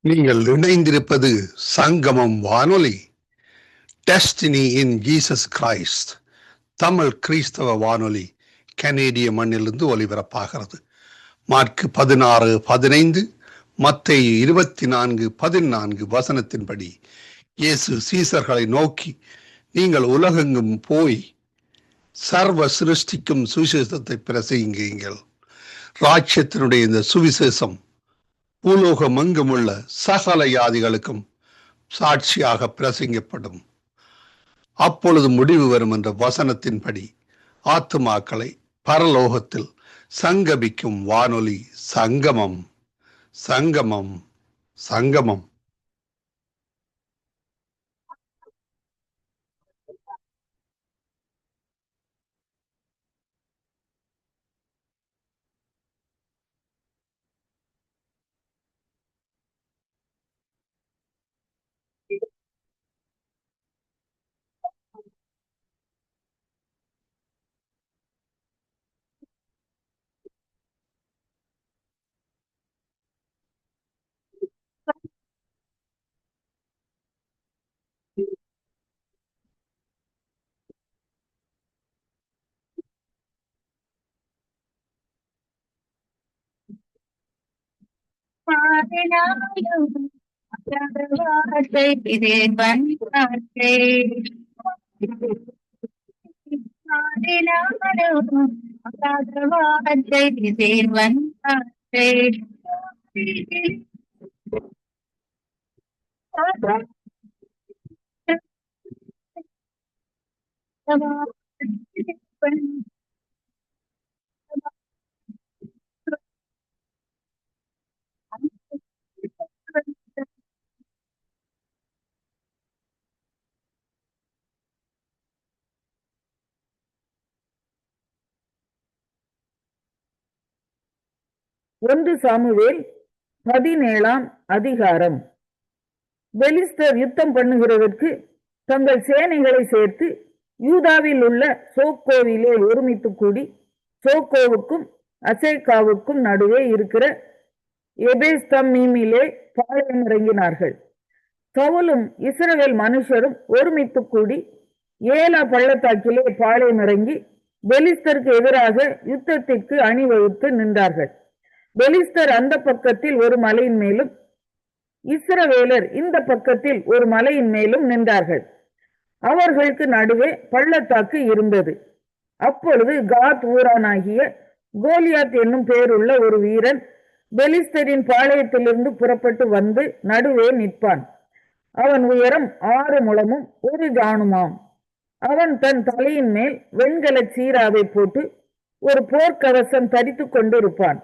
நீங்கள் இணைந்திருப்பது சங்கமம் வானொலி. Destiny in Jesus Christ Tamil கிறிஸ்தவ வானொலி கனேடிய மண்ணிலிருந்து ஒலிபரப்பாகிறது. மார்க் 16:15, மத்தேயு 24:14 வசனத்தின்படி இயேசு சீசர்களை நோக்கி, நீங்கள் உலகெங்கும் போய் சர்வ சிருஷ்டிக்கும் சுவிசேஷத்தை பிரசங்கியுங்கள். ராஜ்யத்தினுடைய இந்த சுவிசேஷம் பூலோகமெங்குமுள்ள சகல ஜாதிகளுக்கும் சாட்சியாக பிரசங்கப்படும். அப்பொழுது முடிவு வரும் என்ற வசனத்தின்படி ஆத்துமாக்களை பரலோகத்தில் சங்கமிக்கும் வானொலி சங்கமம். சங்கமம் சங்கமம். ஒன்று சாமுவேல் 17 அதிகாரம். பெலிஸ்தர் யுத்தம் பண்ணுகிறதற்கு தங்கள் சேனைகளை சேர்த்து யூதாவில் உள்ள சோக்கோவிலே ஒருமித்து கூடி சோக்கோவுக்கும் அசேக்காவுக்கும் நடுவே இருக்கிற எபேஸ்தம்மீமிலே பாளையம் இறங்கினார்கள். சவுலும் இஸ்ரவேல் மனுஷரும் ஒருமித்து கூடி ஏலா பள்ளத்தாக்கிலே பாளையம் இறங்கி பெலிஸ்தருக்கு எதிராக யுத்தத்திற்கு அணிவகுத்து நின்றார்கள். பெலிஸ்தர் அந்த பக்கத்தில் ஒரு மலையின் மேலும் இஸ்ரவேலர் இந்த பக்கத்தில் ஒரு மலையின் மேலும் நின்றார்கள். அவர்களுக்கு நடுவே பள்ளத்தாக்கு இருந்தது. அப்பொழுது காத் ஊரானாகிய கோலியாத் என்னும் பேருள்ள ஒரு வீரன் பெலிஸ்தரின் பாளையத்திலிருந்து புறப்பட்டு வந்து நடுவே நிற்பான். அவன் உயரம் 6 முழமும் 1 ஜாணுமாம். அவன் தன் தலையின் மேல் வெண்கல சீராவை போட்டு ஒரு போர்க்கவசம் தரித்து கொண்டிருப்பான்.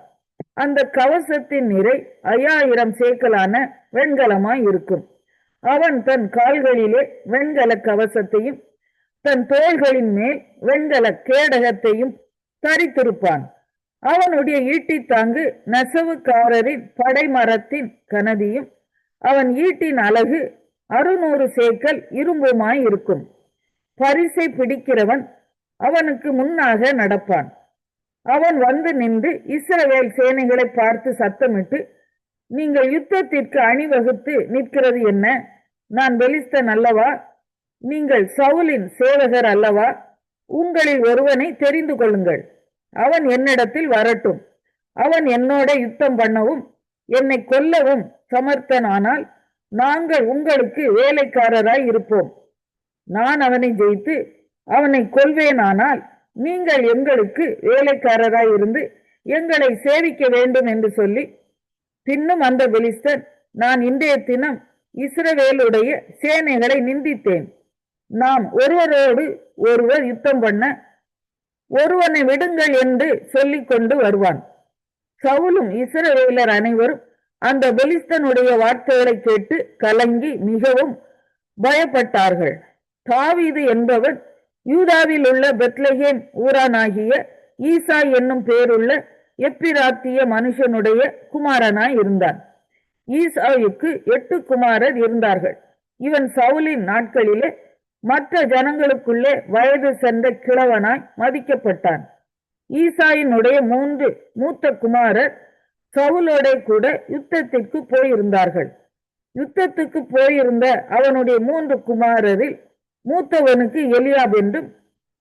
அந்த கவசத்தின் நிறை 5000 சேக்கலான வெண்கலமாய் இருக்கும். அவன் தன் கால்களிலே வெண்கல கவசத்தையும் தன் தோள்களின் மேல் வெண்கல கேடகத்தையும் தரித்திருப்பான். அவனுடைய ஈட்டி தாங்கு நெசவுக்காரரின் படைமரத்தின் கனதியும் அவன் ஈட்டின் அலகு 600 சேக்கல் இரும்புமாய் இருக்கும். பரிசை பிடிக்கிறவன் அவனுக்கு முன்னாக நடப்பான். அவன் வந்து நின்று இஸ்ரவேல் சேனைகளை பார்த்து சத்தமிட்டு, நீங்கள் யுத்தத்திற்கு அணிவகுத்து நிற்கிறது என்ன? நான் பெலிஸ்தன் அல்லவா? நீங்கள் சவுலின் சேவகர் அல்லவா? உங்களில் ஒருவனை தெரிந்து கொள்ளுங்கள். அவன் என்னிடத்தில் வரட்டும். அவன் என்னோட யுத்தம் பண்ணவும் என்னை கொல்லவும் சமர்த்தனானால் நாங்கள் உங்களுக்கு வேலைக்காரராய் இருப்போம். நான் அவனை ஜெயித்து அவனை கொல்வேனானால் நீங்கள் எங்களுக்கு வேலைக்காரராய் இருந்து எங்களை சேவிக்க வேண்டும் என்று சொல்லி, பின்னும் அந்த பெலிஸ்தர், நான் இன்றைய தினம் இஸ்ரவேலுடைய சேனைகளை நிந்தித்தேன். நாம் ஒருவரோடு ஒருவர் யுத்தம் பண்ண ஒருவனை விடுங்கள் என்று சொல்லிக் கொண்டு வருவான். சவுலும் இஸ்ரவேலர் அனைவரும் அந்த பெலிஸ்தனுடைய வார்த்தைகளை கேட்டு கலங்கி மிகவும் பயப்பட்டார்கள். தாவீது என்பவன் யூதாவில் உள்ள பெத்லகேம் ஊரானாகிய ஈசாய் என்னும் பேருள்ள எப்பிராத்திய மனுஷனுடைய குமாரனாய் இருந்தான். ஈசாயுக்கு 8 குமாரர் இருந்தார்கள். இவன் சவுலின் நாட்களிலே மற்ற ஜனங்களுக்குள்ளே வயது சென்ற கிழவனாய் மதிக்கப்பட்டான். ஈசாயினுடைய 3 மூத்த குமாரர் சவுலோட கூட யுத்தத்திற்கு போயிருந்தார்கள். யுத்தத்துக்கு போயிருந்த அவனுடைய 3 குமாரரில் மூத்தவனுக்கு எலியாப் என்றும்,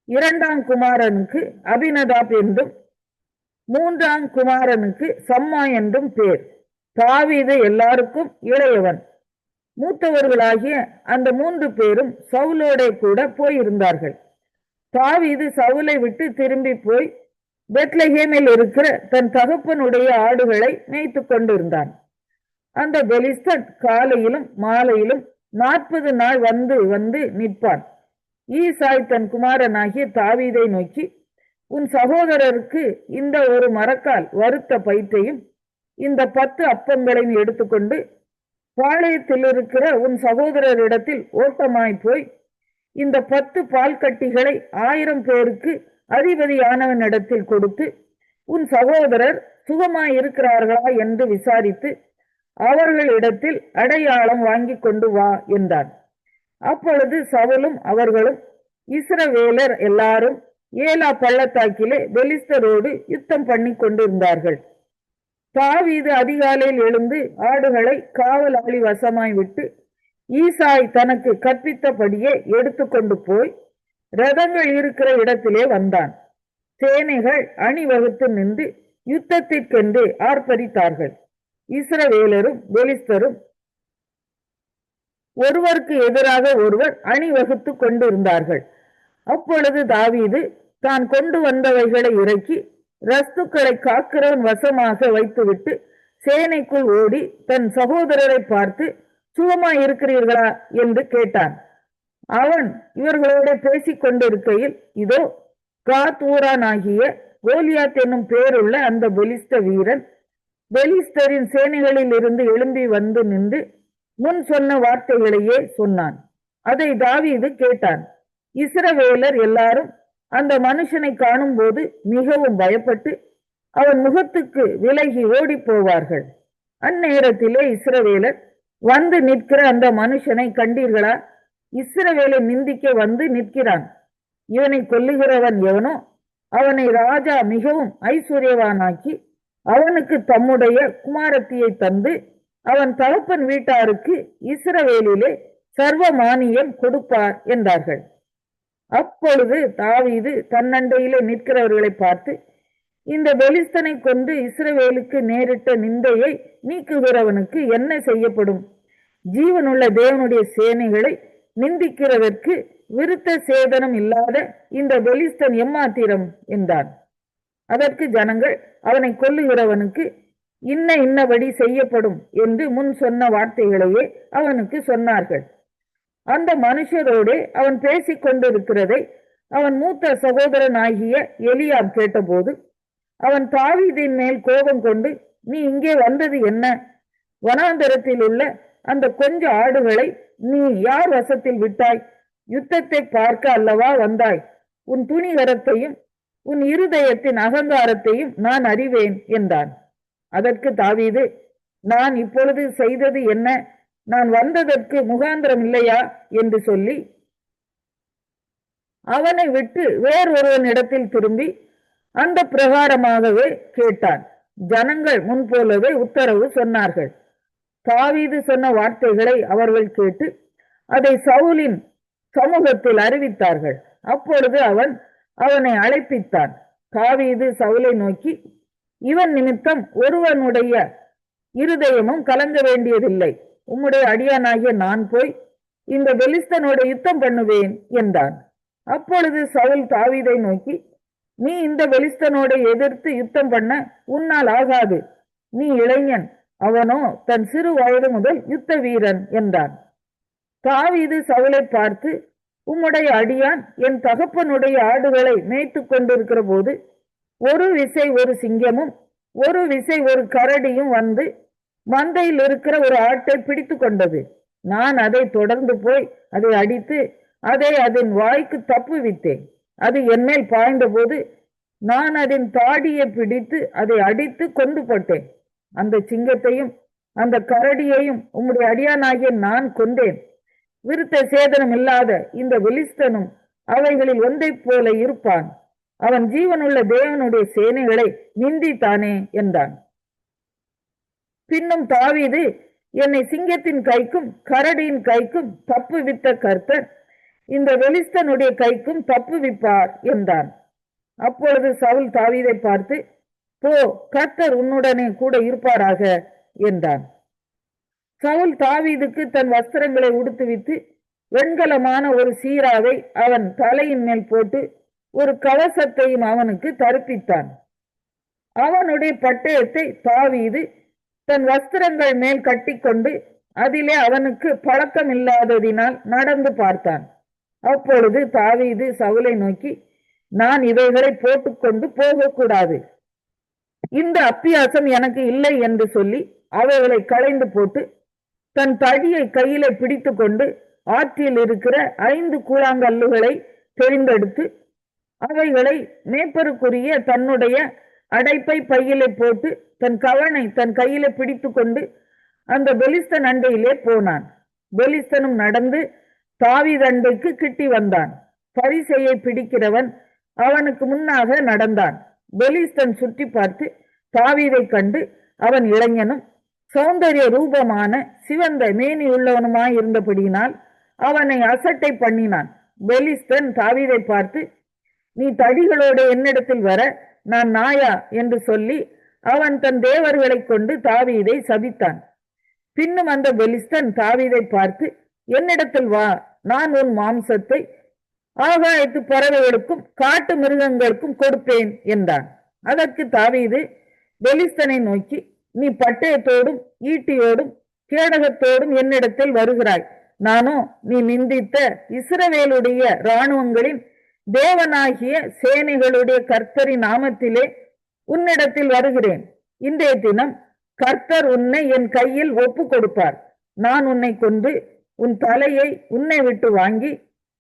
2ஆம் குமாரனுக்கு அபினதாப் என்றும், 3ஆம் குமாரனுக்கு சம்மா என்றும் பேர். தாவீது எல்லாருக்கும் இளையவன். மூத்தவர்களாகிய அந்த 3 பேரும் சவுலோட கூட போயிருந்தார்கள். தாவீது சவுலை விட்டு திரும்பி போய் பெத்லகேமில் இருக்கிற தன் தகப்பனுடைய ஆடுகளை மேய்த்து கொண்டிருந்தான். அந்த பெலிஸ்தன் காலையிலும் மாலையிலும் 40 நாள் வந்து வந்து நிற்பான். ஈசாய் தன் குமாரனாகிய தாவீதை நோக்கி, உன் சகோதரருக்கு இந்த ஒரு மரக்கால் வறுத்த பயிற்றையும் இந்த 10 அப்பங்களையும் எடுத்துக்கொண்டு பாளையத்தில் இருக்கிற உன் சகோதரரிடத்தில் ஓட்டமாய் போய் இந்த 10 பால் கட்டிகளை 1000 பேருக்கு அதிபதியானவனிடத்தில் கொடுத்து, உன் சகோதரர் சுகமாய் இருக்கிறார்களா என்று விசாரித்து அவர்களிடத்தில் அடையாளம் வாங்கி கொண்டு வா என்றான். அப்பொழுது சவுலும் அவர்களும் இஸ்ரவேலர் எல்லாரும் ஏலா பள்ளத்தாக்கிலே பெலிஸ்தரோடு யுத்தம் பண்ணி கொண்டிருந்தார்கள். தாவீது அதிகாலையில் எழுந்து ஆடுகளை காவலாளி வசமாய் விட்டு ஈசாய் தனக்கு கற்பித்தபடியே எடுத்துக்கொண்டு போய் ரதங்கள் இருக்கிற இடத்திலே வந்தான். சேனைகள் அணிவகுத்து நின்று யுத்தத்திற்கென்று ஆர்ப்பரித்தார்கள். இஸ்ரவேலரும் பெலிஸ்தரும் ஒருவருக்கு எதிராக ஒருவர் அணிவகுத்து கொண்டிருந்தார்கள். அப்பொழுது தாவீது தான் கொண்டு வந்தவைகளை இறக்கி ரஸ்துக்களை காக்கிறவன் வசமாக வைத்துவிட்டு சேனைக்குள் ஓடி தன் சகோதரரை பார்த்து, சுகமாய் இருக்கிறீர்களா என்று கேட்டான். அவன் இவர்களோட பேசிக் கொண்டிருக்கையில், இதோ காத் ஊரானாகிய கோலியாத் என்னும் பேருள்ள அந்த பெலிஸ்த வீரன் பெலிஸ்தரின் சேனைகளில் இருந்து எழும்பி வந்து நின்று முன் சொன்ன வார்த்தைகளையே சொன்னான். அதை தாவீது கேட்டான். இஸ்ரவேலர் எல்லாரும் அந்த மனுஷனை காணும் போது மிகவும் பயப்பட்டு அவன் முகத்துக்கு விலகி ஓடி போவார்கள். அந்நேரத்திலே இஸ்ரவேலர் வந்து நிற்கிற அந்த மனுஷனை கண்டீர்களா? இஸ்ரவேலை நிந்திக்க வந்து நிற்கிறான். இவனை கொல்லுகிறவன் எவனோ அவனை ராஜா மிகவும் ஐஸ்வர்யவானாக்கி அவனுக்கு தம்முடைய குமாரத்தியை தந்து அவன் தகப்பன் வீட்டாருக்கு இஸ்ரவேலிலே சர்வ மானியம் கொடுப்பார் என்றார்கள். அப்பொழுது தாவீது தன்னண்டையிலே நிற்கிறவர்களை பார்த்து, இந்த பெலிஸ்தனை கொண்டு இஸ்ரவேலுக்கு நேரிட்ட நிந்தையை நீக்குகிறவனுக்கு என்ன செய்யப்படும்? ஜீவனுள்ள தேவனுடைய சேனைகளை நிந்திக்கிறதற்கு விருத்த சேதனம் இல்லாத இந்த பெலிஸ்தன் எம்மாத்திரம் என்றான். அதற்கு ஜனங்கள், அவனை கொல்லுகிறவனுக்கு இன்னபடி செய்யப்படும் என்று முன் சொன்ன வார்த்தைகளையே அவனுக்கு சொன்னார்கள். அந்த மனுஷரோடு அவன் பேசிக் கொண்டிருக்கிறதை அவன் மூத்த சகோதரனாகிய எலியாப் கேட்டபோது அவன் தாவீதின் மேல் கோபம் கொண்டு, நீ இங்கே வந்தது என்ன? வனாந்தரத்தில் உள்ள அந்த கொஞ்ச ஆடுகளை நீ யார் வசத்தில் விட்டாய்? யுத்தத்தை பார்க்க அல்லவா வந்தாய்? உன் துணிகரத்தையும் உன் இருதயத்தின் அகங்காரத்தையும் நான் அறிவேன் என்றான். அதற்கு தாவீது, நான் இப்பொழுது செய்தது என்ன? நான் வந்ததற்கு முகாந்திரம் இல்லையா என்று சொல்லி அவனை விட்டு வேறொருவனிடத்தில் திரும்பி அந்த பிரகாரமாகவே கேட்டான். ஜனங்கள் முன்போலவே உத்தரவு சொன்னார்கள். தாவீது சொன்ன வார்த்தைகளை அவர்கள் கேட்டு அதை சவுலின் சமூகத்தில் அறிவித்தார்கள். அப்பொழுது அவன் அவனை அழைப்பித்தான். தாவீது சவுலை நோக்கி, இவன் நிமித்தம் ஒருவனுடைய இருதயமும் கலங்க வேண்டியதில்லை. உம்முடைய அடியானாகிய நான் போய் இந்த பெலிஸ்தனோட யுத்தம் பண்ணுவேன் என்றான். அப்பொழுது சவுல் தாவீதை நோக்கி, நீ இந்த பெலிஸ்தனோட எதிர்த்து யுத்தம் பண்ண உன்னால் ஆகாது. நீ இளைஞன், அவனோ தன் சிறு வயது முதல் யுத்த வீரன் என்றான். தாவீது சவுலை பார்த்து, உம்முடைய அடியான் என் தகப்பனுடைய ஆடுகளை மேய்த்து கொண்டிருக்கிற போது ஒரு விசை ஒரு சிங்கமும் ஒரு விசை ஒரு கரடியும் வந்து மந்தையில் இருக்கிற ஒரு ஆட்டை பிடித்து கொண்டது. நான் அதை தொடர்ந்து போய் அதை அடித்து அதை அதன் வாய்க்கு தப்புவித்தேன். அது என்மேல் பாய்ந்த போது நான் அதன் தாடியை பிடித்து அதை அடித்து கொண்டு போட்டேன். அந்த சிங்கத்தையும் அந்த கரடியையும் உம்முடைய அடியானாகிய நான் கொண்டேன். விருத்த சேதனம் இல்லாத இந்த பெலிஸ்தனும் அவைகளில் ஒன்றை போல இருப்பான். அவன் ஜீவனுள்ள தேவனுடைய சேனைகளை நிந்தித்தானே என்றான். பின்னும் தாவீது, என்னை சிங்கத்தின் கைக்கும் கரடியின் கைக்கும் தப்புவித்த கர்த்தர் இந்த பெலிஸ்தனுடைய கைக்கும் தப்புவிப்பார் என்றான். அப்பொழுது சவுல் தாவீதை பார்த்து, போ, கர்த்தர் உன்னுடனே கூட இருப்பாராக என்றான். சவுல் தாவீதுக்கு தன் வஸ்திரங்களை உடுத்துவித்து வெண்கலமான ஒரு சீராவை அவன் தலையின் மேல் போட்டு ஒரு கவசத்தையும் அவனுக்கு தரிப்பித்தான். அவனுடைய பட்டயத்தை தாவீது தன் வஸ்திரங்கள் மேல் கட்டிக்கொண்டு அதிலே அவனுக்கு பழக்கம் இல்லாததினால் நடந்து பார்த்தான். அப்பொழுது தாவீது சவுலை நோக்கி, நான் இவைகளை போட்டுக்கொண்டு போகக்கூடாது, இந்த அப்பியாசம் எனக்கு இல்லை என்று சொல்லி அவைகளை களைந்து போட்டு தன் தடியை கையில பிடித்து கொண்டு ஆற்றில் இருக்கிற 5 கூழாங்கல்லுகளை தெரிந்தெடுத்து அவைகளை மேய்ப்பருக்குரிய தன்னுடைய அடைப்பை பையிலே போட்டு தன் கவனை தன் கையில பிடித்து கொண்டு அந்த பெலிஸ்தன் அண்டையிலே போனான். பெலிஸ்தனும் நடந்து தாவீது அண்டைக்கு கிட்டி வந்தான். பரிசையை பிடிக்கிறவன் அவனுக்கு முன்னாக நடந்தான். பெலிஸ்தன் சுற்றி பார்த்து தாவீதை கண்டு அவன் இளைஞனும் சௌந்தரிய ரூபமான சிவந்த மேனியுள்ளவனுமாய் இருந்தபடியினால் அவனை அசட்டை பண்ணினான். பெலிஸ்தன் தாவீதை பார்த்து, நீ தடிகளோடு என்னிடத்தில் வர நான் நாயா என்று சொல்லி அவன் தன் தேவர்களை கொண்டு தாவீதை சபித்தான். பின்னும் அந்த பெலிஸ்தன் தாவீதை பார்த்து, என்னிடத்தில் வா, நான் உன் மாம்சத்தை ஆகாயத்து பறவைகளுக்கும் காட்டு மிருகங்களுக்கும் கொடுப்பேன் என்றான். அதற்கு தாவீது பெலிஸ்தனை நோக்கி, நீ பட்டயத்தோடும் ஈட்டியோடும் கேடகத்தோடும் என்னிடத்தில் வருகிறாய். நானோ நீ நிந்தித்த இஸ்ரவேலுடைய இராணுவங்களின் தேவனாகிய சேனைகளுடைய கர்த்தரின் நாமத்திலே உன்னிடத்தில் வருகிறேன். இன்றைய தினம் கர்த்தர் உன்னை என் கையில் ஒப்பு கொடுப்பார். நான் உன்னை கொன்று உன் தலையை உன்னை விட்டு வாங்கி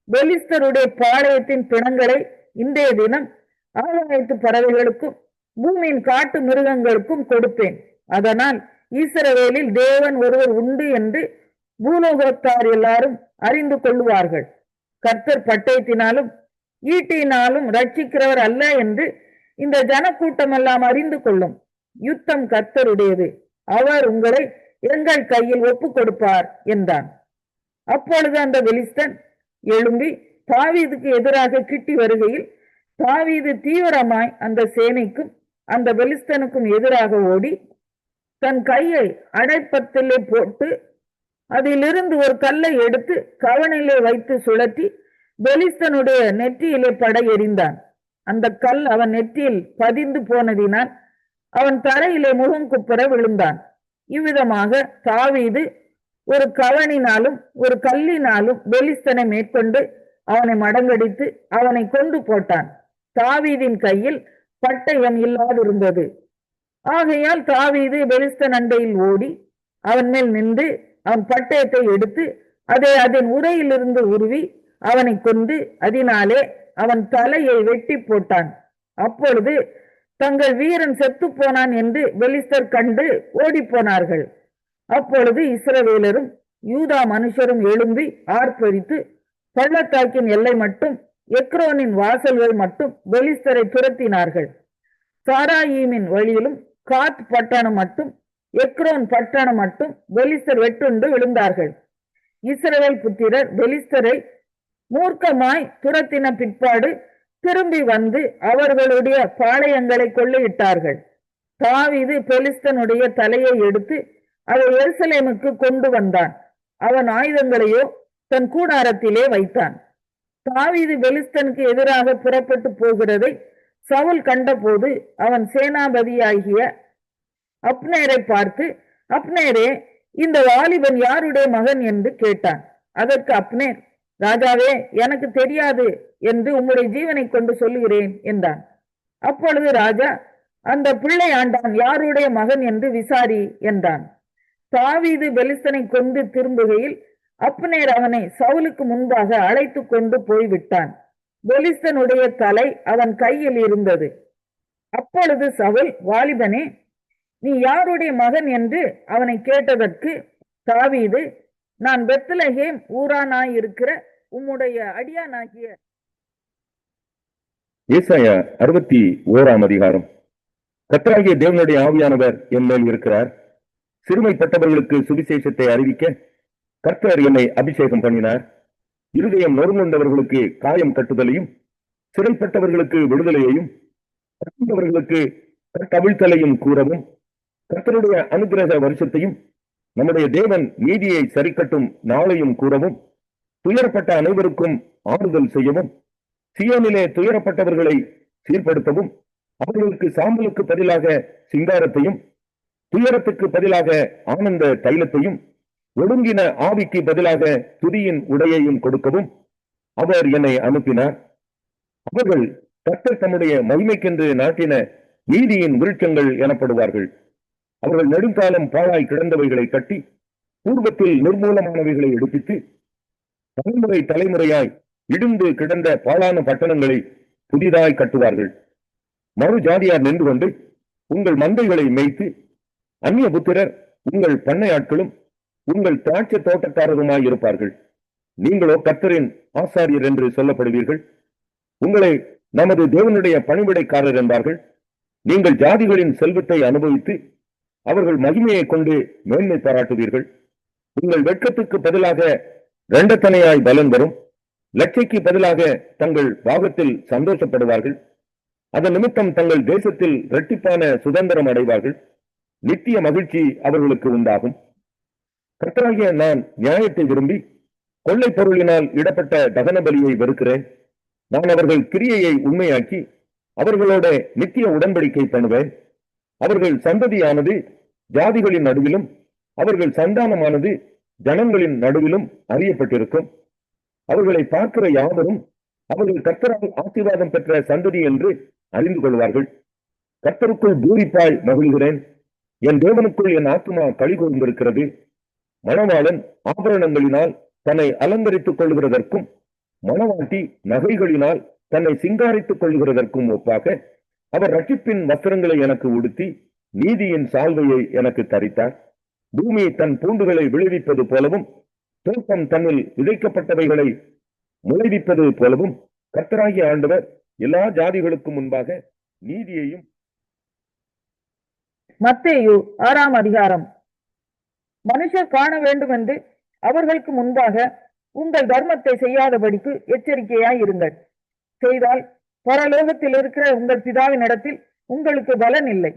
பெலிஸ்தருடைய பாளையத்தின் பிணங்களை இன்றைய தினம் ஆகாயத்து பறவைகளுக்கும் பூமியின் காட்டு மிருகங்களுக்கும் கொடுப்பேன். அதனால் இஸ்ரவேலில் தேவன் ஒருவர் உண்டு என்று பூலோகத்தார் எல்லாரும் அறிந்து கொள்ளுவார்கள். கர்த்தர் பட்டயத்தினாலும் ஈட்டியினாலும் ரட்சிக்கிறவர் அல்ல என்று இந்த ஜனக்கூட்டம் எல்லாம் அறிந்து கொள்ளும். யுத்தம் கர்த்தருடையது, அவர் உங்களை எங்கள் கையில் ஒப்பு கொடுப்பார் என்றான். அப்பொழுது அந்த பெலிஸ்தன் எழும்பி தாவீதுக்கு எதிராக கிட்டி வருகையில் தாவீது தீவிரமாய் அந்த சேனைக்கும் அந்த பெலிஸ்தனுக்கும் எதிராக ஓடி தன் கையை அடைப்பத்திலே போட்டு அதிலிருந்து ஒரு கல்லை எடுத்து கவனிலே வைத்து சுழற்றி பெலிஸ்தனுடைய நெற்றியிலே பட எறிந்தான். அந்த கல் அவன் நெற்றியில் பதிந்து போனதினால் அவன் தரையிலே முகம் குப்புற விழுந்தான். இவ்விதமாக தாவீது ஒரு கவனினாலும் ஒரு கல்லினாலும் பெலிஸ்தனை மேற்கொண்டு அவனை மடங்கடித்து அவனை கொண்டு போட்டான். தாவீதின் கையில் பட்டயம் இல்லாதிருந்தது. ஆகையால் தாவீது பெலிஸ்தன் அண்டையில் ஓடி அவன் மேல் நின்று அவன் பட்டயத்தை எடுத்து அதை அதன் உரையிலிருந்து உருவி அவனை கொண்டு அதனாலே அவன் தலையை வெட்டி போட்டான். அப்பொழுது தங்கள் வீரன் செத்து போனான் என்று பெலிஸ்தர் கண்டு ஓடி போனார்கள். அப்பொழுது இஸ்ரவேலரும் யூதா மனுஷரும் எழும்பி ஆர்ப்பரித்து பள்ளத்தாக்கின் எல்லை மட்டும் எக்ரோனின் வாசல்கள் மட்டும் பெலிஸ்தரை துரத்தினார்கள். சாராயீமின் வழியிலும் காத் பட்டணம் மட்டும் எக்ரோன் பட்டணம் மட்டும் பெலிஸ்தர் வெட்டுண்டு விழுந்தார்கள். இஸ்ரவேல் புத்திரர் பெலிஸ்தரை மூர்க்கமாய் துரத்தின பிற்பாடு திரும்பி வந்து அவர்களுடைய பாளையங்களை கொள்ளையிட்டார்கள். தாவீது பெலிஸ்தனுடைய தலையை எடுத்து அதை எருசலேமுக்கு கொண்டு வந்தான். அவன் ஆயுதங்களையோ தன் கூடாரத்திலே வைத்தான். தாவீது பெலிஸ்தனுக்கு எதிராக புறப்பட்டு போகிறதை சவுல் கண்டபோது அவன் சேனாபதியாகிய அப்னேரை பார்த்து, அப்னேரே, இந்த வாலிபன் யாருடைய மகன் என்று கேட்டான். அதற்கு அப்னேர், ராஜாவே, எனக்கு தெரியாது என்று உம்முடைய ஜீவனை கொண்டு சொல்லுகிறேன் என்றான். அப்பொழுது ராஜா, அந்த பிள்ளை ஆண்டான் யாருடைய மகன் என்று விசாரி என்றான். தாவீது பெலிஸ்தனை கொண்டு திரும்புகையில் அப்னேர் அவனை சவுலுக்கு முன்பாக அழைத்து கொண்டு போய்விட்டான். பெலிஸ்தனுடைய தலை அவன் கையில் இருந்தது. அப்பொழுது சவுல், வாலிபனே, நீ யாருடைய மகன் என்று அவனை கேட்டதற்கு தாவீது, நான் பெத்லகேம் ஊரானாயிருக்கிற உம்முடைய அடியானாகிய. ஏசாயா 61 அதிகாரம். கர்த்தராகிய தேவனுடைய ஆவியானவர் என் மேல் இருக்கிறார். சிறுமைப்பட்டவர்களுக்கு சுவிசேஷத்தை அறிவிக்க கர்த்தர் என்னை அபிஷேகம் பண்ணினார். இருதயம் நொறுங்குண்டவர்களுக்கு காயம் கட்டுதலையும், சிறைப்பட்டவர்களுக்கு விடுதலையையும், கட்டுண்டவர்களுக்கு கவிழ்த்தலையும் கூறவும், கர்த்தருடைய அனுக்கிரக வருஷத்தையும் நம்முடைய தேவன் நீதியை சரிக்கட்டும் நாளையும் கூறவும், துயரப்பட்ட அனைவருக்கும் ஆறுதல் செய்யவும், சீயோனிலே துயரப்பட்டவர்களை சீர்படுத்தவும், அவர்களுக்கு சாம்பலுக்கு பதிலாக சிங்காரத்தையும், துயரத்துக்கு பதிலாக ஆனந்த தைலத்தையும், ஒடுங்கின ஆவிக்கு பதிலாக துதியின் உடையையும் கொடுக்கவும் அவர் என்னை அனுப்பினார். அவர்கள் கர்த்தர் தம்முடைய மகிமைக்கென்று நாட்டின நீதியின் விருட்சங்கள் எனப்படுவார்கள். அவர்கள் நெடுங்காலம் பாழாய் கிடந்தவைகளை கட்டி, பூர்வத்தில் நிர்மூலமானவைகளை எடுப்பித்து, தலைமுறை தலைமுறையாய் இடிந்து கிடந்த பாழான பட்டணங்களை புதிதாய் கட்டுவார்கள். மறு ஜாதியார் நின்று கொண்டு உங்கள் மந்தைகளை மேய்த்து, அந்நிய புத்திரர் உங்கள் பண்ணையாட்களும் உங்கள் திராட்சை தோட்டக்காரருமாய் இருப்பார்கள். நீங்களோ கர்த்தரின் ஆசாரியர் என்று சொல்லப்படுவீர்கள். உங்களை நமது தேவனுடைய பணிவிடைக்காரர் என்பார்கள். நீங்கள் ஜாதிகளின் செல்வத்தை அனுபவித்து அவர்கள் மகிமையை கொண்டு மேன்மை பாராட்டுவீர்கள். உங்கள் வெட்கத்துக்கு பதிலாக இரண்டத்தனையாய் பலன் வரும். லட்சைக்கு பதிலாக தங்கள் பாகத்தில் சந்தோஷப்படுவார்கள். அதன் நிமித்தம் தங்கள் தேசத்தில் இரட்டிப்பான சுதந்திரம் அடைவார்கள். நித்திய மகிழ்ச்சி அவர்களுக்கு உண்டாகும். கர்த்தராகிய நான் நியாயத்தை விரும்பி கொள்ளை பொருளினால் இடப்பட்ட தகன பலியை வெறுக்கிறேன். நான் அவர்கள் கிரியையை உண்மையாக்கி அவர்களோட நித்திய உடன்படிக்கை பண்ணுவேன். அவர்கள் சந்ததியானது ஜாதிகளின் நடுவிலும் அவர்கள் சந்தானமானது ஜனங்களின் நடுவிலும் அறியப்பட்டிருக்கும். அவர்களை பார்க்கிற யாவரும் அவர்கள் கர்த்தரால் ஆசீர்வாதம் பெற்ற சந்ததி என்று அறிந்து கொள்வார்கள். கர்த்தருக்குள் பூரிப்பாய் மகிழ்கிறேன். என் தேவனுக்குள் என் ஆத்துமா களி கூர்ந்திருக்கிறது. மணவாளன் ஆபரணங்களினால் தன்னை அலங்கரித்துக் கொள்கிறதற்கும் மணவாட்டி நகைகளினால் தன்னை சிங்காரித்துக் கொள்கிறதற்கும் ஒப்பாக அவர் ரட்சிப்பின் வஸ்திரங்களை எனக்கு உடுத்தி நீதியின் சால்வையை எனக்கு தரித்தார். பூமி தன் பூண்டுகளை விளைவிப்பது போலவும் தோட்டம் தன்னில் விதைக்கப்பட்டவைகளை முளைவிப்பது போலவும் கர்த்தராகிய ஆண்டவர் எல்லா ஜாதிகளுக்கும் முன்பாக நீதியையும். மத்தேயு 6 அதிகாரம். மனுஷர் காண வேண்டும் என்று அவர்களுக்கு முன்பாக உங்கள் தர்மத்தை செய்யாதபடிக்கு எச்சரிக்கையாய் இருங்கள். செய்தால் பரலோகத்தில் இருக்கிற உங்கள் பிதாவின் இடத்தில் உங்களுக்கு பலன் இல்லை.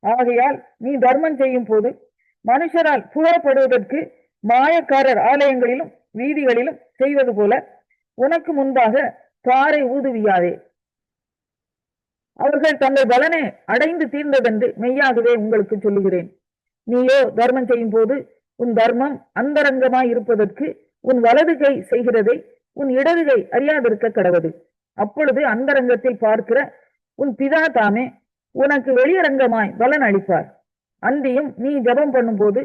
ஆகையால் நீ தர்மம் செய்யும் போது மனுஷரால் புகழப்படுவதற்கு மாயக்காரர் ஆலயங்களிலும் வீதிகளிலும் செய்வது போல உனக்கு முன்பாக காரை ஊதுவியாதே. அவர்கள் தங்கள் பலனை அடைந்து தீர்ந்ததென்று மெய்யாகவே உங்களுக்கு சொல்லுகிறேன். நீயோ தர்மம் செய்யும் போது உன் தர்மம் அந்தரங்கமாய் இருப்பதற்கு உன் வலது கை செய்கிறதை உன் இடது கை அறியாதிருக்க கடவது. அப்பொழுது அந்தரங்கத்தில் பார்க்கிற உன் பிதா தாமே உனக்கு வெளியரங்கமாய் பலன் அளிப்பார். அன்றியும் நீ ஜெபம் பண்ணும் போது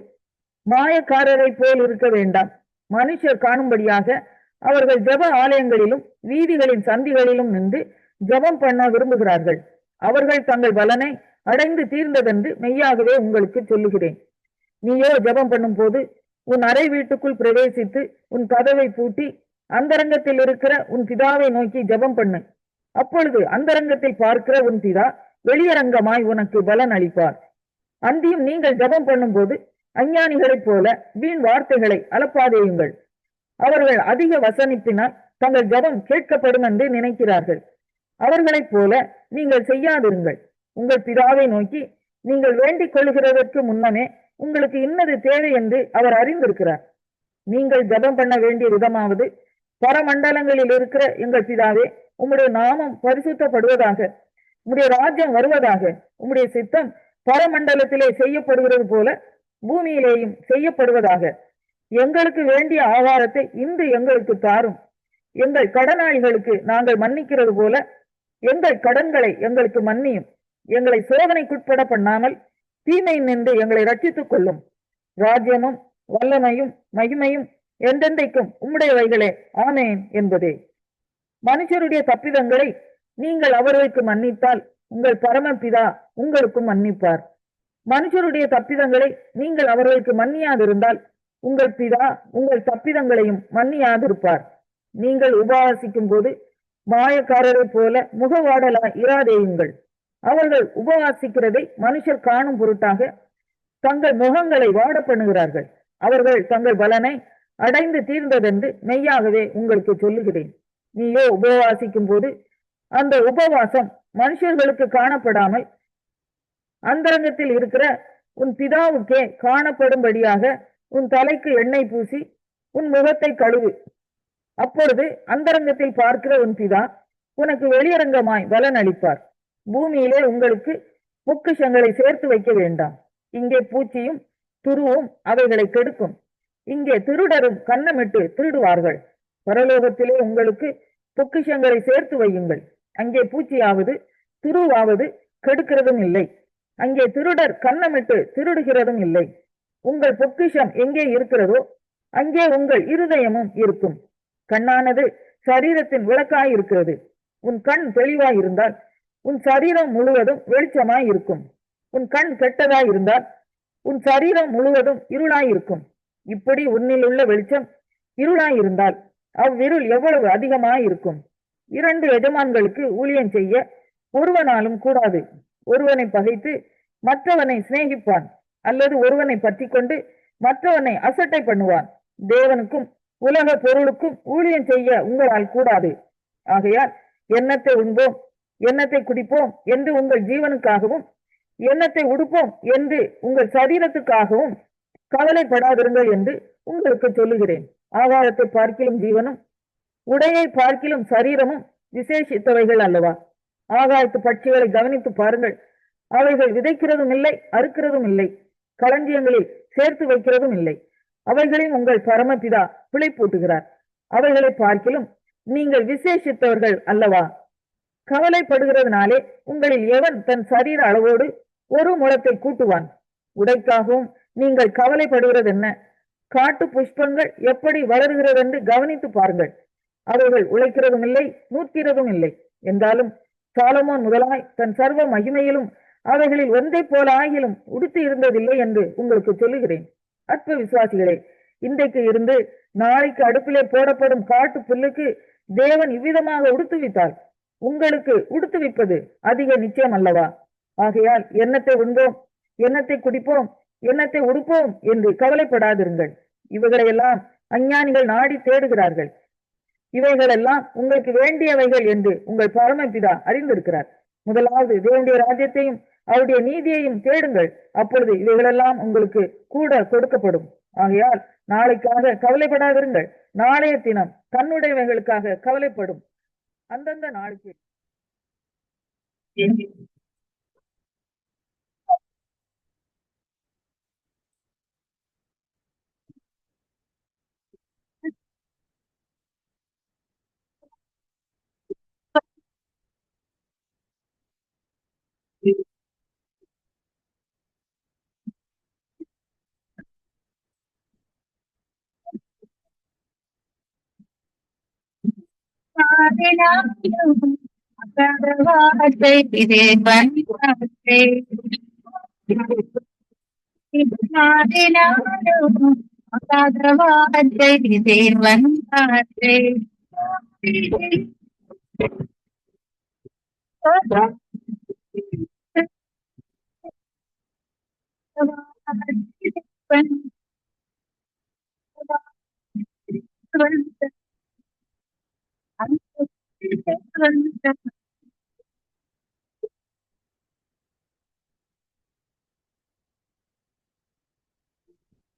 மாயக்காரரை போல் இருக்க வேண்டாம். மனுஷர் காணும்படியாக அவர்கள் ஜெப ஆலயங்களிலும் வீதிகளின் சந்திகளிலும் நின்று ஜெபம் பண்ண விரும்புகிறார்கள். அவர்கள் தங்கள் பலனை அடைந்து தீர்ந்ததென்று மெய்யாகவே உங்களுக்கு சொல்லுகிறேன். நீயோ ஜெபம் பண்ணும் போது உன் அறை வீட்டுக்குள் பிரவேசித்து உன் கதவை பூட்டி அந்தரங்கத்தில் இருக்கிற உன் பிதாவை நோக்கி ஜெபம் பண்ணு. அப்பொழுது அந்தரங்கத்தில் பார்க்கிற உன் பிதா வெளியரங்கமாய் உனக்கு பலன் அளிப்பார். அன்றியும் நீங்கள் ஜெபம் பண்ணும் போது அஞ்ஞானிகளைப் போல வீண் வார்த்தைகளை அலப்பாதேயுங்கள். அவர்கள் அதிக வசனிப்பினால் தங்கள் ஜெபம் கேட்கப்படும் என்று நினைக்கிறார்கள். அவர்களைப் போல நீங்கள் செய்யாதிருங்கள். உங்கள் பிதாவை நோக்கி நீங்கள் வேண்டிக் கொள்கிறதற்கு முன்னமே உங்களுக்கு இன்னது தேவை என்று அவர் அறிந்திருக்கிறார். நீங்கள் ஜெபம் பண்ண வேண்டிய விதமாவது, பரமண்டலங்களில் இருக்கிற எங்கள் பிதாவே, உம்முடைய நாமம் பரிசுத்தப்படுவதாக, உம்முடைய ராஜ்யம் வருவதாக. உம்முடைய சித்தம் பரமண்டலத்திலே செய்யப்படுகிறது போல பூமியிலேயும் செய்யப்படுவதாக. எங்களுக்கு வேண்டிய ஆகாரத்தை இன்று எங்களுக்கு தாரும். எங்கள் கடனாளிகளுக்கு நாங்கள் மன்னிக்கிறது போல எங்கள் கடன்களை எங்களுக்கு மன்னியும். எங்களை சோதனைக்குட்பட பண்ணாமல் தீமை நின்று எங்களை ரட்சித்துக் கொள்ளும். ராஜ்யமும் வல்லமையும் மகிமையும் என்றென்றைக்கும் உம்முடையவைகளே, ஆமேன் என்பதே. மனுஷருடைய தப்பிதங்களை நீங்கள் அவர்களுக்கு மன்னித்தால் உங்கள் பரமபிதா உங்களுக்கும் மன்னிப்பார். மனுஷருடைய தப்பிதங்களை நீங்கள் அவர்களுக்கு மன்னியாதிருந்தால் உங்கள் பிதா உங்கள் தப்பிதங்களையும் மன்னியாதிருப்பார். நீங்கள் உபவாசிக்கும் போது மாயக்காரரை போல முகவாடலாய் இராதேயுங்கள். அவர்கள் உபவாசிக்கிறதை மனுஷர் காணும் பொருட்டாக தங்கள் முகங்களை வாட பண்ணுகிறார்கள். அவர்கள் தங்கள் பலனை அடைந்து தீர்ந்ததென்று மெய்யாகவே உங்களுக்கு சொல்லுகிறேன். நீயோ உபவாசிக்கும் போது அந்த உபவாசம் மனுஷர்களுக்கு காணப்படாமல் அந்தரங்கத்தில் இருக்கிற உன் பிதாவுக்கே காணப்படும்படியாக உன் தலைக்கு எண்ணெய் பூசி உன் முகத்தை கழுவு. அப்பொழுது அந்தரங்கத்தில் பார்க்கிற உன் பிதா உனக்கு வெளியரங்கமாய் பலன் அளிப்பார். பூமியிலே உங்களுக்கு பொக்கிஷங்களை சேர்த்து வைக்க வேண்டாம். இங்கே பூச்சியும் துருவும் அவைகளை கெடுக்கும். இங்கே திருடரும் கன்னமிட்டு திருடுவார்கள். பரலோகத்திலே உங்களுக்கு பொக்கிஷங்களை சேர்த்து வையுங்கள். அங்கே பூச்சியாவது துருவாவது கெடுக்கிறதும் இல்லை. அங்கே திருடர் கன்னமிட்டு திருடுகிறதும் இல்லை. உங்கள் பொக்கிஷம் எங்கே இருக்கிறதோ அங்கே உங்கள் இருதயமும் இருக்கும். கண்ணானது சரீரத்தின் விளக்காய் இருக்கிறது. உன் கண் தெளிவாய் இருந்தால் உன் சரீரம் முழுவதும் வெளிச்சமாய் இருக்கும். உன் கண் கெட்டதாய் இருந்தால் உன் சரீரம் முழுவதும் இருளாய் இருக்கும். இப்படி உன்னில் உள்ள வெளிச்சம் இருளாய் இருந்தால் அவ்விருள் எவ்வளவு அதிகமாய் இருக்கும். 2 எஜமான்களுக்கு ஊழியம் செய்ய ஒருவனாலும் கூடாது. ஒருவனை பகைத்து மற்றவனை சிநேகிப்பான், அல்லது ஒருவனை பற்றி கொண்டு மற்றவனை அசட்டை பண்ணுவான். தேவனுக்கும் உலக பொருளுக்கும் ஊழியம் செய்ய உங்களால் கூடாது. ஆகையால் எண்ணத்தை உண்போம், எண்ணத்தை குடிப்போம் என்று உங்கள் ஜீவனுக்காகவும், எண்ணத்தை உடுப்போம் என்று உங்கள் சரீரத்துக்காகவும் கவலைப்படாதிருங்கள் என்று உங்களுக்கு சொல்லுகிறேன். ஆகாரத்தை பார்க்கிலும் ஜீவனும் உடையை பார்க்கிலும் சரீரமும் விசேஷித்தவைகள் அல்லவா? ஆகாயத்து பட்சிகளை கவனித்து பாருங்கள். அவைகள் விதைக்கிறதும் இல்லை, அறுக்கிறதும் இல்லை, களஞ்சியங்களில் சேர்த்து வைக்கிறதும் இல்லை. அவைகளையும் உங்கள் பரமபிதா பிழைப்பூட்டுகிறார். அவைகளை பார்க்கிலும் நீங்கள் விசேஷித்தவர்கள் அல்லவா? கவலைப்படுகிறதுனாலே உங்களில் எவன் தன் சரீர அளவோடு ஒரு முழத்தை கூட்டுவான்? உடைக்காகவும் நீங்கள் கவலைப்படுகிறது என்ன? காட்டு புஷ்பங்கள் எப்படி வளர்கிறது என்று கவனித்து பாருங்கள். அவைகள் உழைக்கிறதும் இல்லை, நூற்கிறதும் இல்லை. என்றாலும் சாலமோன் முதலாய் தன் சர்வ மகிமையிலும் அவைகளில் ஒன்றை போல ஆகிலும் உடுத்தி இருந்ததில்லை என்று உங்களுக்கு சொல்லுகிறேன். அற்ப விசுவாசிகளே, இன்றைக்கு இருந்து நாளைக்கு அடுப்பிலே போடப்படும் காட்டு புல்லுக்கு தேவன் இவ்விதமாக உடுத்துவித்தால் உங்களுக்கு உடுத்துவிப்பது அதிக நிச்சயம் அல்லவா? ஆகையால் எண்ணத்தை உண்போம், எண்ணத்தை குடிப்போம், எண்ணத்தை உடுப்போம் என்று கவலைப்படாதிருங்கள். இவைகளையெல்லாம் அஞ்ஞானிகள் நாடி தேடுகிறார்கள். இவைகளெல்லாம் உங்களுக்கு வேண்டியவைகள் என்று உங்கள் பரமபிதா அறிந்திருக்கிறார். முதலாவது தேவனுடைய ராஜ்யத்தையும் அவருடைய நீதியையும் தேடுங்கள், அப்பொழுது இவைகளெல்லாம் உங்களுக்கு கூட கொடுக்கப்படும். ஆகையால் நாளைக்காக கவலைப்படாதிருங்கள். நாளைய தினம் தன்னுடையவைகளுக்காக கவலைப்படும். அந்தந்த நாளுக்கு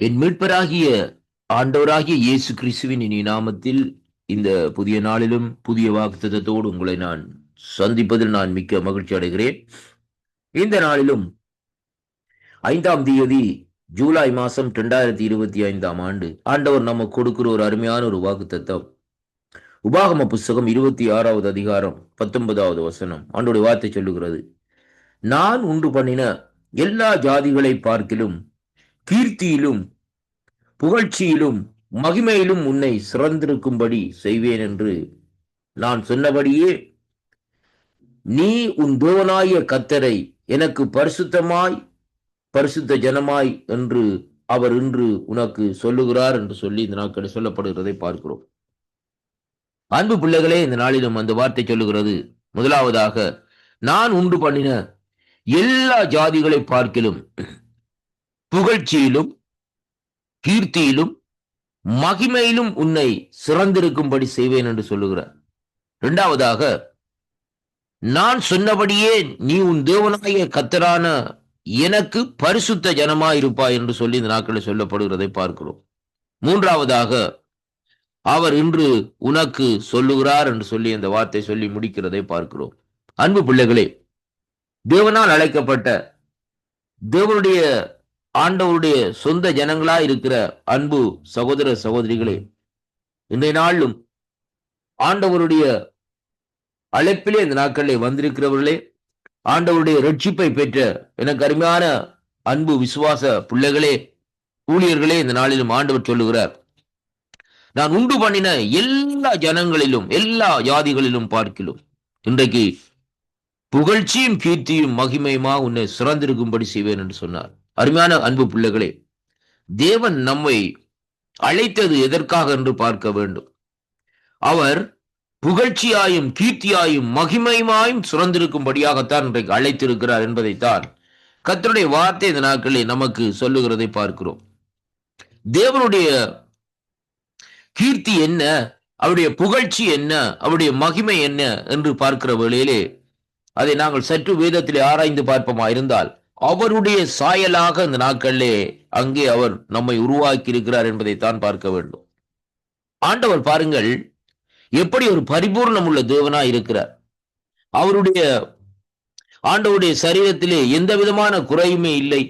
என் மீட்பராகிய ஆண்டவராகிய இயேசு கிறிஸ்துவின் இனி நாமத்தில் இந்த புதிய நாளிலும் புதிய வாக்குத்தத்தத்தோடு உங்களை நான் சந்திப்பதில் நான் மிக்க மகிழ்ச்சி அடைகிறேன். இந்த நாளிலும் 5ஆம் தேதி ஜூலை மாதம் 2025ஆம் ஆண்டு ஆண்டவர் நம்ம கொடுக்கிற ஒரு அருமையான ஒரு வாக்குத்தத்தம். உபாகம புஸ்தகம் 26வது அதிகாரம் 19வது வசனம். ஆண்டவருடைய வார்த்தை சொல்லுகிறது, நான் உண்டு பண்ணின எல்லா ஜாதிகளை பார்க்கிலும் கீர்த்தியிலும் புகழ்ச்சியிலும் மகிமையிலும் உன்னை சிறந்திருக்கும்படி செய்வேன் என்று நான் சொன்னபடியே நீ உன் தேவனாகிய கர்த்தரை எனக்கு பரிசுத்த ஜனமாய் என்று அவர் இன்று உனக்கு சொல்லுகிறார் என்று சொல்லி இந்த நாட்களில் சொல்லப்படுகிறதை பார்க்கிறோம். அன்பு பிள்ளைகளே, இந்த நாளிலும் அந்த வார்த்தை சொல்லுகிறது, முதலாவதாக நான் உண்டு பண்ணின எல்லா ஜாதிகளை பார்க்கிலும் புகழ்ச்சியிலும் கீர்த்தியிலும் மகிமையிலும் உன்னை சிறந்திருக்கும்படி செய்வேன் என்று சொல்லுகிறார். இரண்டாவதாக, நான் சொன்னபடியே நீ உன் தேவனாகிய கர்த்தரான எனக்கு பரிசுத்த ஜனமாயிருப்பாய் என்று சொல்லி இந்த நாட்களில் சொல்லப்படுகிறதை பார்க்கிறோம். மூன்றாவதாக, அவர் இன்று உனக்கு சொல்லுகிறார் என்று சொல்லி அந்த வார்த்தை சொல்லி முடிக்கிறதை பார்க்கிறோம். அன்பு பிள்ளைகளே, தேவனால் அழைக்கப்பட்ட தேவனுடைய ஆண்டவருடைய சொந்த ஜனங்களா இருக்கிற அன்பு சகோதர சகோதரிகளே, இன்றைய நாளிலும் ஆண்டவருடைய அழைப்பிலே இந்த நாட்களிலே வந்திருக்கிறவர்களே, ஆண்டவருடைய ரட்சிப்பை பெற்ற எனக்கு அருமையான அன்பு விசுவாச பிள்ளைகளே, ஊழியர்களே, இந்த நாளிலும் ஆண்டவர் சொல்லுகிறார், நான் உண்டு பண்ணின எல்லா ஜனங்களிலும் எல்லா ஜாதிகளிலும் பார்க்கிலும் இன்றைக்கு புகழ்ச்சியும் கீர்த்தியும் மகிமையுமா உன்னை சிறந்திருக்கும்படி செய்வேன் என்று சொன்னார். அருமையான அன்பு பிள்ளைகளே, தேவன் நம்மை அழைத்தது எதற்காக என்று பார்க்க வேண்டும். அவர் புகழ்ச்சியாயும் கீர்த்தியாயும் மகிமையுமாயும் சிறந்திருக்கும்படியாகத்தான் இன்றைக்கு அழைத்திருக்கிறார் என்பதைத்தான் கர்த்தருடைய வார்த்தை இந்த நாட்களில் நமக்கு சொல்லுகிறதை பார்க்கிறோம். தேவனுடைய கீர்த்தி என்ன, அவருடைய புகழ்ச்சி என்ன, அவருடைய மகிமை என்ன என்று பார்க்கிற வேளையிலே அதை நாங்கள் சற்று வேதத்திலே ஆராய்ந்து பார்ப்போமா இருந்தால், அவருடைய சாயலாக இந்த நாட்களிலே அங்கே அவர் நம்மை உருவாக்கி இருக்கிறார் என்பதைத்தான் பார்க்க வேண்டும். ஆண்டவர் பாருங்கள் எப்படி ஒரு பரிபூர்ணம் உள்ள தேவனா இருக்கிறார். ஆண்டவருடைய சரீரத்திலே எந்த விதமான குறையுமே இல்லை,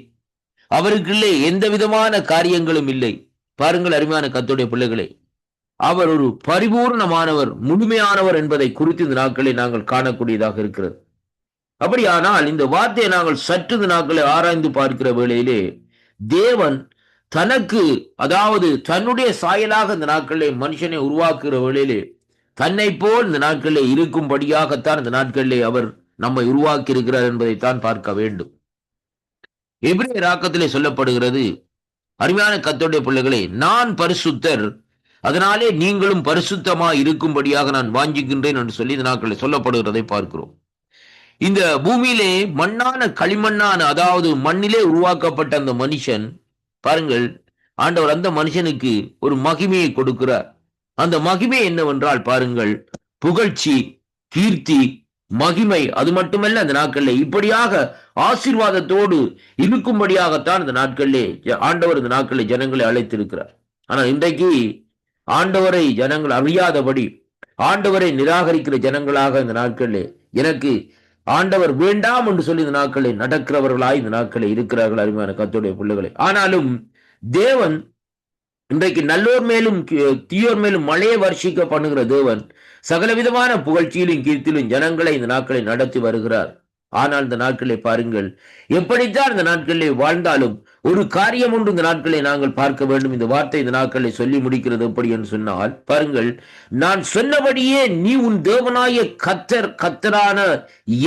அவருக்குள்ளே எந்த விதமான காரியங்களும் இல்லை. பாருங்கள் அருமையான கர்த்தருடைய பிள்ளைகளே, அவர் ஒரு பரிபூர்ணமானவர், முழுமையானவர் என்பதை குறித்து இந்த நாட்களை நாங்கள் காணக்கூடியதாக இருக்கிறது. அப்படியானால் இந்த வார்த்தையை நாங்கள் சற்று இந்த நாட்களை ஆராய்ந்து பார்க்கிற வேளையிலே தேவன் தனக்கு, அதாவது தன்னுடைய சாயலாக இந்த நாட்களிலே மனுஷனை உருவாக்குகிற வேளையிலே தன்னை போல் இந்த நாட்களிலே இருக்கும்படியாகத்தான் இந்த நாட்களிலே அவர் நம்மை உருவாக்கி இருக்கிறார் என்பதைத்தான் பார்க்க வேண்டும். எபிரேயர் ஆக்கத்திலே சொல்லப்படுகிறது, அருமையான கர்த்தருடைய பிள்ளைகளே, நான் பரிசுத்தர், அதனாலே நீங்களும் பரிசுத்தமாய் இருக்கும்படியாக நான் வாஞ்சிக்கின்றேன் என்று சொல்லி இந்த நாட்களில் சொல்லப்படுகிறதை பார்க்கிறோம். இந்த பூமியிலே மண்ணான களிமண்ணான, அதாவது மண்ணிலே உருவாக்கப்பட்ட அந்த மனுஷன் பாருங்கள், ஆண்டவர் அந்த மனுஷனுக்கு ஒரு மகிமையை கொடுக்கிறார். அந்த மகிமை என்னவென்றால் பாருங்கள், புகழ்ச்சி, கீர்த்தி, மகிமை. அது மட்டுமல்ல, அந்த நாட்களிலே இப்படியாக ஆசீர்வாதத்தோடு இருக்கும்படியாகத்தான் இந்த நாட்களிலே ஆண்டவர் இந்த நாட்களிலே ஜனங்களை அழைத்திருக்கிறார். ஆனால் இன்றைக்கு ஆண்டவரை ஜனங்கள் அறியாதபடி ஆண்டவரை நிராகரிக்கிற ஜனங்களாக இந்த நாட்களிலே எனக்கு ஆண்டவர் வேண்டாம் என்று சொல்லி இந்த நாட்களை நடக்கிறவர்களாய் இந்த நாட்களை இருக்கிறார்கள் அருமையான கர்த்தருடைய பிள்ளைகளை. ஆனாலும் தேவன் இன்றைக்கு நல்லோர் மேலும் தீயோர் மேலும் மழையை வர்ஷிக்க பண்ணுகிற தேவன் சகலவிதமான புகழ்ச்சியிலும் கீர்த்தியிலும் ஜனங்களை இந்த நாட்களை நடத்தி வருகிறார். ஆனால் இந்த நாட்களை பாருங்கள், எப்படித்தான் இந்த நாட்களிலே வாழ்ந்தாலும் ஒரு காரியம் ஒன்று இந்த நாட்களை நாங்கள் பார்க்க வேண்டும். இந்த வார்த்தை இந்த நாட்களை சொல்லி முடிக்கிறது எப்படி என்று சொன்னால் பாருங்கள், நான் சொன்னபடியே நீ உன் தேவனாய கர்த்தரான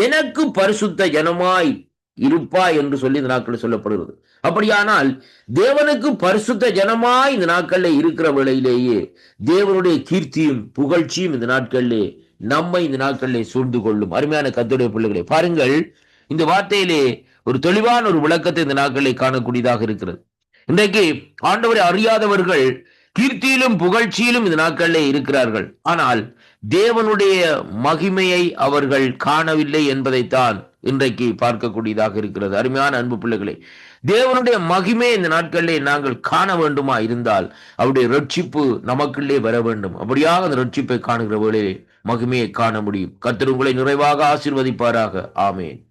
எனக்கு பரிசுத்த ஜனமாய் இருப்பாய் என்று சொல்லி இந்த நாட்களில் சொல்லப்படுகிறது. அப்படியானால் தேவனுக்கு பரிசுத்த ஜனமாய் இந்த நாட்களில் இருக்கிற வேளையிலேயே தேவனுடைய கீர்த்தியும் புகழ்ச்சியும் இந்த நாட்களிலே நம்மை இந்த நாட்களிலே சூழ்ந்து கொள்ளும். அருமையான கர்த்தருடைய பிள்ளைகளே, பாருங்கள், இந்த வார்த்தையிலே ஒரு தெளிவான ஒரு விளக்கத்தை இந்த நாட்களை காணக்கூடியதாக இருக்கிறது. இன்றைக்கு ஆண்டவரை அறியாதவர்கள் கீர்த்தியிலும் புகழ்ச்சியிலும் இந்த நாட்களிலே இருக்கிறார்கள். ஆனால் தேவனுடைய மகிமையை அவர்கள் காணவில்லை என்பதைத்தான் இன்றைக்கு பார்க்கக்கூடியதாக இருக்கிறது. அருமையான அன்பு பிள்ளைகளே, தேவனுடைய மகிமை இந்த நாட்களிலே நாங்கள் காண வேண்டுமா இருந்தால் அவருடைய ரட்சிப்பு நமக்குள்ளே வர வேண்டும். அப்படியாக அந்த ரட்சிப்பை காணுகிற வேளையிலே மகிமையை காண முடியும். கர்த்தர் உங்களை நிறைவாக ஆசீர்வதிப்பாராக. ஆமேன்.